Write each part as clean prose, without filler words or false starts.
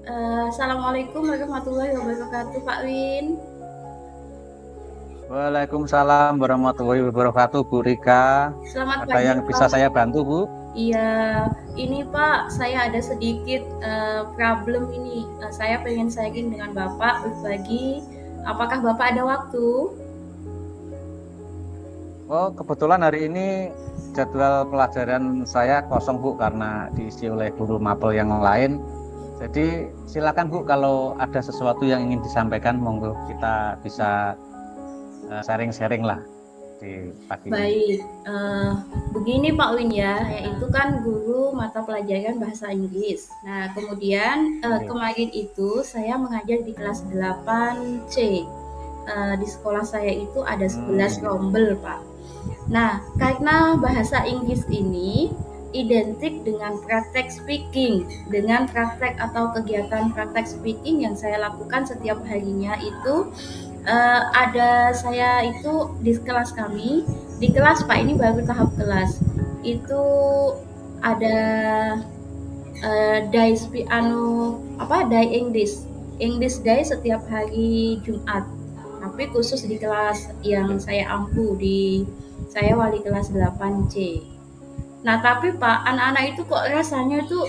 Assalamualaikum warahmatullahi wabarakatuh, Pak Win. Waalaikumsalam warahmatullahi wabarakatuh, Bu Rika. Selamat Ada pagi, yang bisa Pak. saya bantu, Bu? Iya, ini Pak, saya ada sedikit problem ini. Saya pengen sharing dengan Bapak berbagi. Apakah Bapak ada waktu? Oh, kebetulan hari ini jadwal pelajaran saya kosong, Bu, karena diisi oleh guru mapel yang lain. Jadi silakan, Bu, kalau ada sesuatu yang ingin disampaikan, monggo kita bisa sharing-sharing lah di pagi ini. Baik, begini Pak Win ya, yaitu kan guru mata pelajaran bahasa Inggris. Nah, kemudian Oke. kemarin itu saya mengajar di kelas 8C. Di sekolah saya itu ada 11 Iya. rombel, Pak. Nah, karena bahasa Inggris ini identik dengan praktek speaking, dengan praktek atau kegiatan praktek speaking yang saya lakukan setiap harinya itu ada saya itu di kelas kami, di kelas Pak ini baru tahap kelas. Itu ada day day English. English day setiap hari Jumat. Tapi khusus di kelas yang saya ampu di saya wali kelas 8C. Nah, tapi Pak, anak-anak itu kok rasanya tuh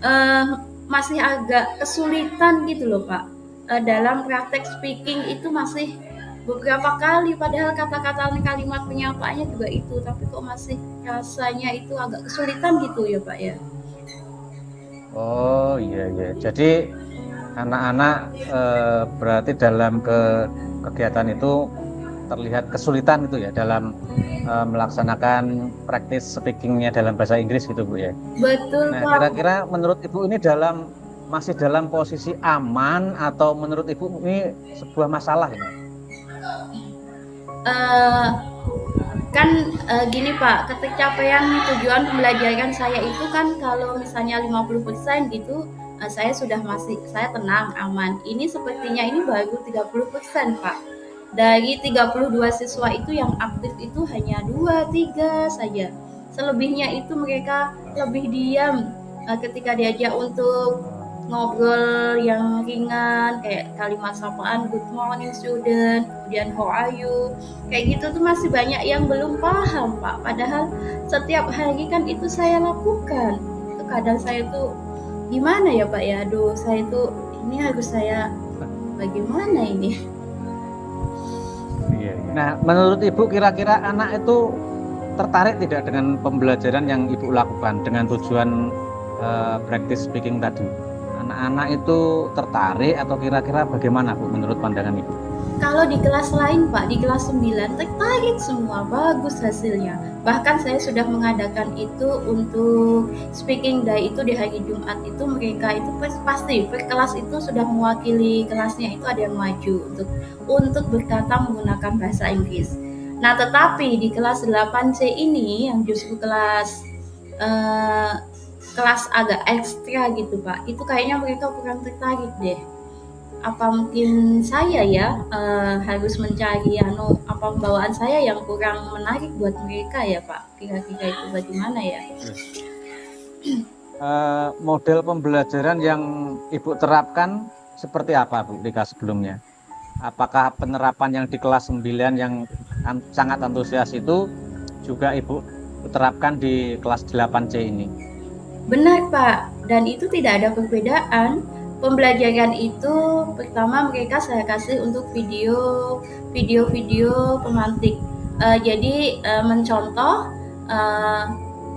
eh, masih agak kesulitan gitu loh Pak. Dalam praktek speaking itu masih beberapa kali padahal kata-kata kalimat penyampaiannya juga itu, tapi kok masih rasanya itu agak kesulitan gitu ya Pak ya. Oh, iya, iya. Jadi anak-anak berarti dalam kegiatan itu terlihat kesulitan itu ya dalam melaksanakan praktis speakingnya dalam bahasa Inggris gitu, Bu ya. Betul Nah, Pak. kira-kira menurut Ibu ini masih dalam posisi aman atau menurut Ibu ini sebuah masalah ini? Eh, kan gini Pak, ketercapaian tujuan pembelajaran saya itu kan kalau misalnya 50% gitu, saya tenang, aman. Ini sepertinya ini baru 30% Pak. Dari 32 siswa itu yang aktif itu hanya 2 3 saja. Selebihnya itu mereka lebih diam ketika diajak untuk ngobrol yang ringan kayak kalimat sapaan good morning student, kemudian how are you, kayak gitu tuh masih banyak yang belum paham Pak, padahal setiap hari kan itu saya lakukan. Itu kadang saya tuh gimana ya Pak ya, aduh saya tuh ini harus saya bagaimana ini. Iya, iya. Nah, menurut Ibu kira-kira anak itu tertarik tidak dengan pembelajaran yang Ibu lakukan dengan tujuan practice speaking tadi? Anak-anak itu tertarik atau kira-kira bagaimana, Bu, menurut pandangan Ibu? Kalau di kelas lain Pak, di kelas 9 tertarik semua, bagus hasilnya. Bahkan saya sudah mengadakan itu untuk speaking day itu di hari Jumat itu mereka itu pasti per kelas itu sudah mewakili kelasnya itu ada yang maju untuk berkata menggunakan bahasa Inggris. Nah, tetapi di kelas 8C ini yang justru eh, kelas agak ekstra gitu Pak, itu kayaknya mereka kurang tertarik deh. Apa mungkin saya ya harus mencari apa pembawaan saya yang kurang menarik buat mereka ya Pak, kira-kira itu bagaimana ya. Iya. Model pembelajaran yang Ibu terapkan seperti apa, Bu, Dika, sebelumnya? Apakah penerapan yang di kelas 9 yang sangat antusias itu juga Ibu terapkan di kelas 8C ini? Benar Pak, dan itu tidak ada perbedaan. Pembelajaran itu pertama mereka saya kasih untuk video-video pemantik. Jadi mencontoh eh,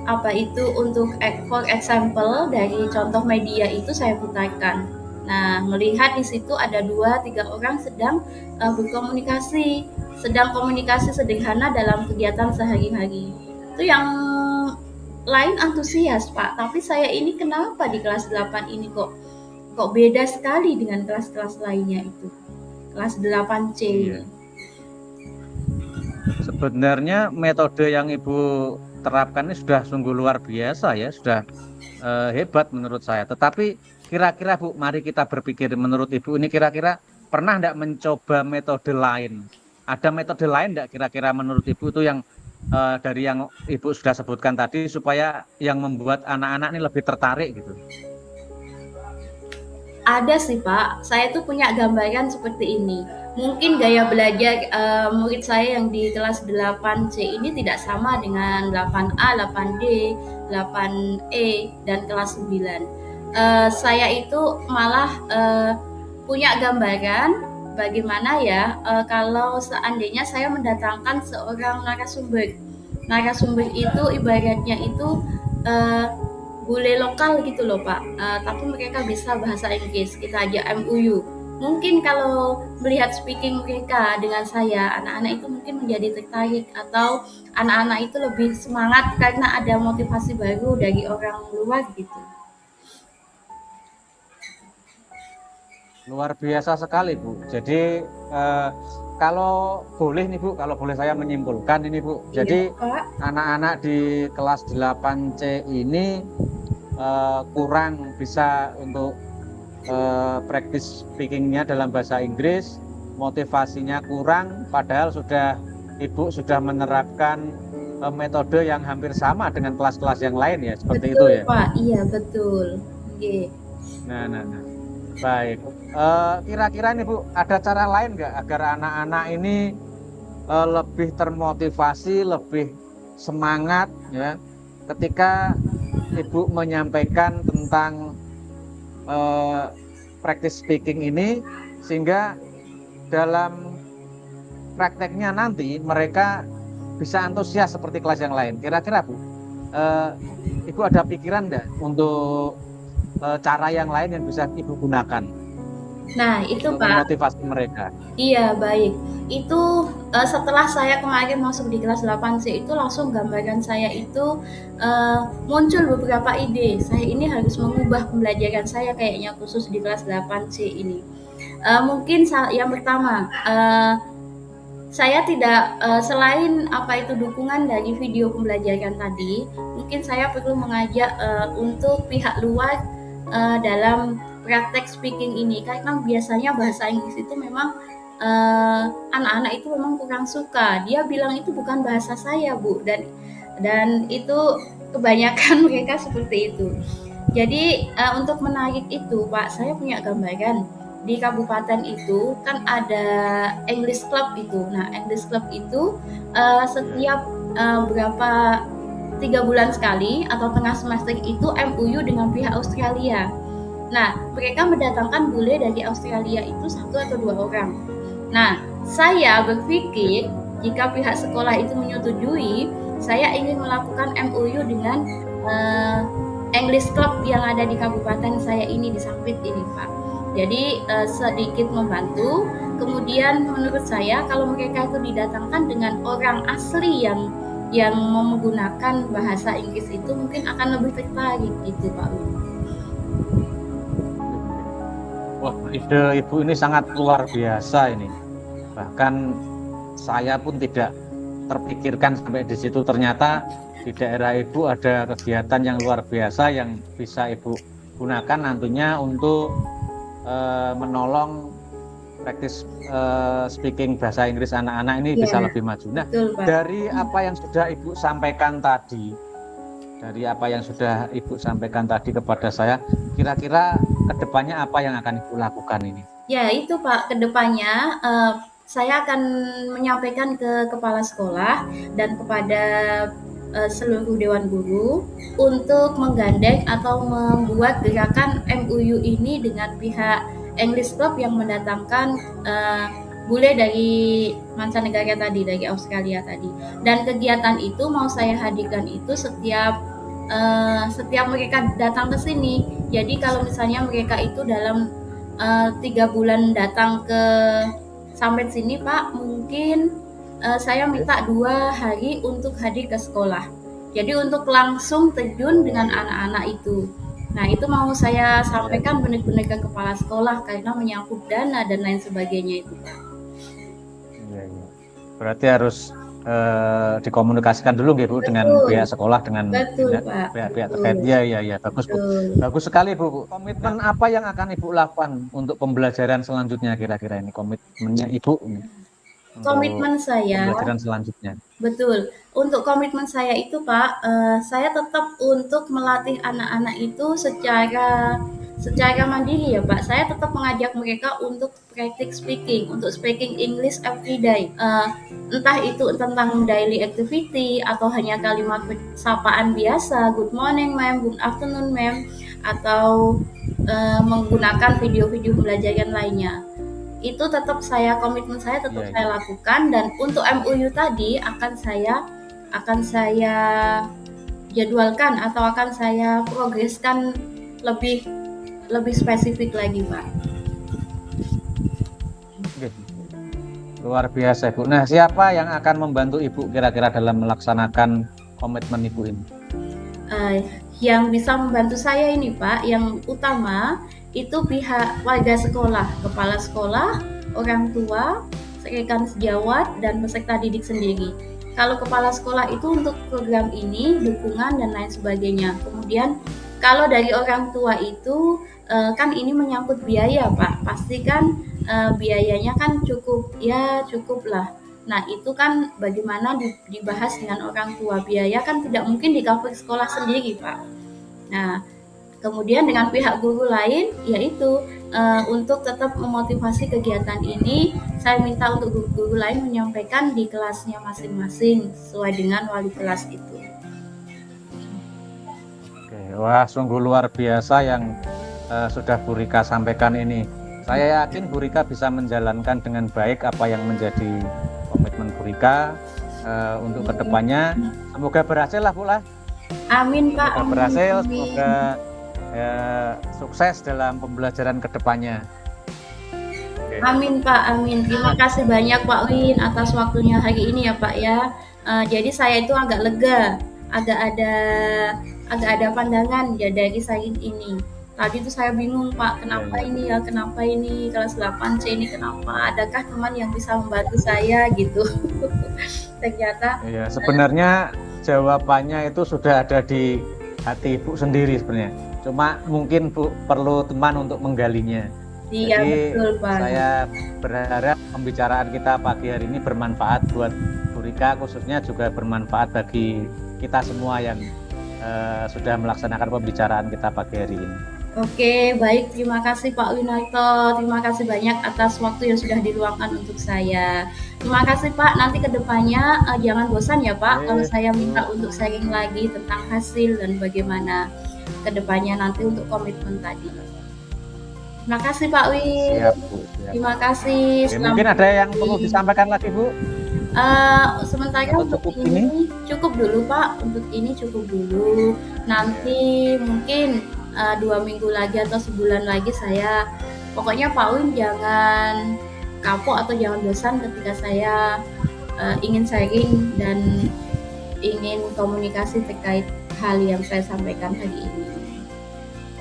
apa itu untuk for example dari contoh media itu saya putarkan. Nah, melihat di situ ada 2 3 orang sedang komunikasi sederhana dalam kegiatan sehari-hari. Itu yang lain antusias Pak, tapi saya ini kenapa di kelas 8 ini kok beda sekali dengan kelas-kelas lainnya itu. Kelas 8C ini. Iya. Sebenarnya metode yang Ibu terapkan ini sudah sungguh luar biasa ya, sudah hebat menurut saya. Tetapi kira-kira, Bu, mari kita berpikir menurut Ibu ini kira-kira pernah enggak mencoba metode lain? Ada metode lain enggak kira-kira menurut Ibu itu yang dari yang Ibu sudah sebutkan tadi supaya yang membuat anak-anak ini lebih tertarik gitu? Ada sih Pak, saya tuh punya gambaran seperti ini. Mungkin gaya belajar murid saya yang di kelas 8C ini tidak sama dengan 8A, 8D, 8E, dan kelas 9. Saya itu malah punya gambaran bagaimana ya kalau seandainya saya mendatangkan seorang narasumber. Narasumber itu ibaratnya itu eh, bule lokal gitu loh Pak, tapi mereka bisa bahasa Inggris, kita ajak MUU. Mungkin kalau melihat speaking mereka dengan saya, anak-anak itu mungkin menjadi tertarik atau anak-anak itu lebih semangat karena ada motivasi baru dari orang luar gitu. Luar biasa sekali, Bu. Jadi eh, kalau boleh nih, Bu, kalau boleh saya menyimpulkan ini, Bu. Iya Jadi Pak, anak-anak di kelas 8C ini kurang bisa untuk practice speakingnya dalam bahasa Inggris, motivasinya kurang, padahal Ibu sudah menerapkan metode yang hampir sama dengan kelas-kelas yang lain ya, seperti itu betul ya. Pak, iya betul. Oke. Nah. Baik. Kira-kira nih Bu, ada cara lain nggak agar anak-anak ini lebih termotivasi, lebih semangat ya, ketika Ibu menyampaikan tentang eh, practice speaking ini, sehingga dalam prakteknya nanti mereka bisa antusias seperti kelas yang lain. Kira-kira Bu, eh, Ibu ada pikiran nggak untuk cara yang lain yang bisa Ibu gunakan Nah itu untuk Pak, memotivasi mereka? iya, baik. Itu, setelah saya kemarin masuk di kelas 8C itu langsung gambaran saya itu, muncul beberapa ide. Saya ini harus mengubah pembelajaran saya kayaknya khusus di kelas 8C ini. Mungkin yang pertama, saya tidak, selain apa itu dukungan dari video pembelajaran tadi, mungkin saya perlu mengajak, untuk pihak luar, dalam praktek speaking ini. Karena biasanya bahasa Inggris itu memang, anak-anak itu memang kurang suka. Dia bilang itu bukan bahasa saya, Bu, dan itu kebanyakan mereka seperti itu. Jadi, untuk menarik itu, Pak, saya punya gambaran. Di kabupaten itu kan ada English Club itu. Nah, English Club itu setiap berapa 3 bulan sekali atau tengah semester itu MOU dengan pihak Australia. Nah, mereka mendatangkan bule dari Australia itu 1 atau 2 orang. Nah, saya berpikir jika pihak sekolah itu menyetujui, saya ingin melakukan MOU dengan eh, English Club yang ada di kabupaten saya ini di Sampit ini, Pak. Jadi sedikit membantu. Kemudian menurut saya kalau mereka itu didatangkan dengan orang asli yang menggunakan bahasa Inggris itu mungkin akan lebih tertarik gitu, Pak. Wah, ide Ibu ini sangat luar biasa ini. Bahkan saya pun tidak terpikirkan sampai di situ. Ternyata di daerah Ibu ada kegiatan yang luar biasa yang bisa Ibu gunakan nantinya untuk menolong praktis speaking bahasa Inggris anak-anak ini Iya, bisa lebih maju. Nah, betul, Pak. dari apa yang sudah Ibu sampaikan tadi, kepada saya, kira-kira kedepannya apa yang akan Ibu lakukan ini? Ya, itu Pak, kedepannya saya akan menyampaikan ke kepala sekolah dan kepada seluruh dewan guru untuk menggandeng atau membuat gerakan MUU ini dengan pihak English Club yang mendatangkan bule dari mancanegara tadi, dari Australia tadi. Dan kegiatan itu mau saya hadirkan itu setiap mereka datang ke sini. Jadi kalau misalnya mereka itu dalam 3 bulan datang ke sampai sini Pak, mungkin saya minta 2 hari untuk hadir ke sekolah. Jadi untuk langsung terjun dengan anak-anak itu. Nah itu mau saya sampaikan benar-benar ke kepala sekolah karena menyangkut dana dan lain sebagainya itu Pak. Iya, iya. Berarti harus dikomunikasikan dulu gitu dengan pihak sekolah, dengan Betul Pak. pihak-pihak Betul. terkait. Iya, bagus Bu. Betul. Bagus sekali Bu. Komitmen apa yang akan Ibu lakukan untuk pembelajaran selanjutnya kira-kira ini? Komitmennya Ibu ini untuk Komitmen saya, pembelajaran selanjutnya. betul. Untuk komitmen saya itu Pak, saya tetap untuk melatih anak-anak itu secara secara mandiri ya Pak, saya tetap mengajak mereka untuk praktik speaking, untuk speaking English every day. Entah itu tentang daily activity atau hanya kalimat sapaan biasa, good morning ma'am, good afternoon ma'am, atau menggunakan video-video pembelajaran lainnya. Itu tetap komitmen saya tetap Iya, saya iya. lakukan, dan untuk MOU tadi akan saya jadwalkan atau akan saya progreskan lebih lebih spesifik lagi, Pak. Oke. Luar biasa, Ibu. Nah, siapa yang akan membantu Ibu kira-kira dalam melaksanakan komitmen Ibu ini? Yang bisa membantu saya ini, Pak, yang utama itu pihak warga sekolah, kepala sekolah, orang tua, rekan sejawat, dan peserta didik sendiri. Kalau kepala sekolah itu untuk program ini, dukungan dan lain sebagainya. Kemudian kalau dari orang tua itu kan ini menyangkut biaya, Pak. Pasti kan biayanya kan cukup, ya cukup lah. Nah, itu kan bagaimana dibahas dengan orang tua. Biaya kan tidak mungkin di cover sekolah sendiri, Pak. Nah, kemudian dengan pihak guru lain, yaitu untuk tetap memotivasi kegiatan ini, saya minta untuk guru-guru lain menyampaikan di kelasnya masing-masing sesuai dengan wali kelas itu. Oke. Wah, sungguh luar biasa yang sudah Bu Rika sampaikan ini. Saya yakin Bu Rika bisa menjalankan dengan baik apa yang menjadi komitmen Bu Rika untuk kedepannya. Semoga berhasil lah, Bu lah. Amin, Pak. Semoga Amin. berhasil, Amin. semoga sukses dalam pembelajaran kedepannya. Oke. Amin, Pak, amin. Terima kasih banyak Pak Win atas waktunya hari ini ya Pak ya. Jadi saya itu agak lega, agak ada agak ada pandangan ya dari saya ini. Tadi itu saya bingung Pak, kenapa Iya, iya. ini ya, kenapa ini kelas 8C ini kenapa? Adakah teman yang bisa membantu saya gitu? Ternyata Iya, sebenarnya jawabannya itu sudah ada di hati Ibu sendiri sebenarnya. Cuma mungkin Bu perlu teman untuk menggalinya. iya Jadi betul Pak. saya berharap pembicaraan kita pagi hari ini bermanfaat buat Bu Rika, khususnya juga bermanfaat bagi kita semua yang sudah melaksanakan pembicaraan kita pagi hari ini. Oke, baik. Terima kasih Pak Winarto. Terima kasih banyak atas waktu yang sudah diluangkan untuk saya. Terima kasih Pak. Nanti kedepannya jangan bosan ya Pak kalau saya minta untuk sharing lagi tentang hasil dan bagaimana kedepannya nanti untuk komitmen tadi. Terima kasih Pak Win. Siap, Bu. Siap. Terima kasih. Oke, mungkin ada yang perlu disampaikan lagi, Bu? Sementara Atau untuk cukup ini cukup dulu Pak. Untuk ini cukup dulu. Nanti mungkin 2 minggu lagi atau sebulan lagi pokoknya Pak Win jangan kapok atau jangan bosan ketika saya ingin sharing dan ingin komunikasi terkait hal yang saya sampaikan hari ini.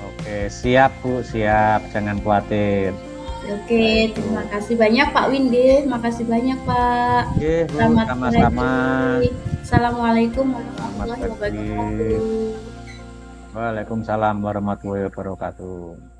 Oke, siap Bu, siap. Jangan khawatir. Oke, terima kasih banyak Pak Winde. Makasih banyak Pak. Oke, Bu, Selamat sama-sama. pagi. Assalamualaikum Selamat warahmatullahi pagi. wabarakatuh. Waalaikumsalam warahmatullahi wabarakatuh.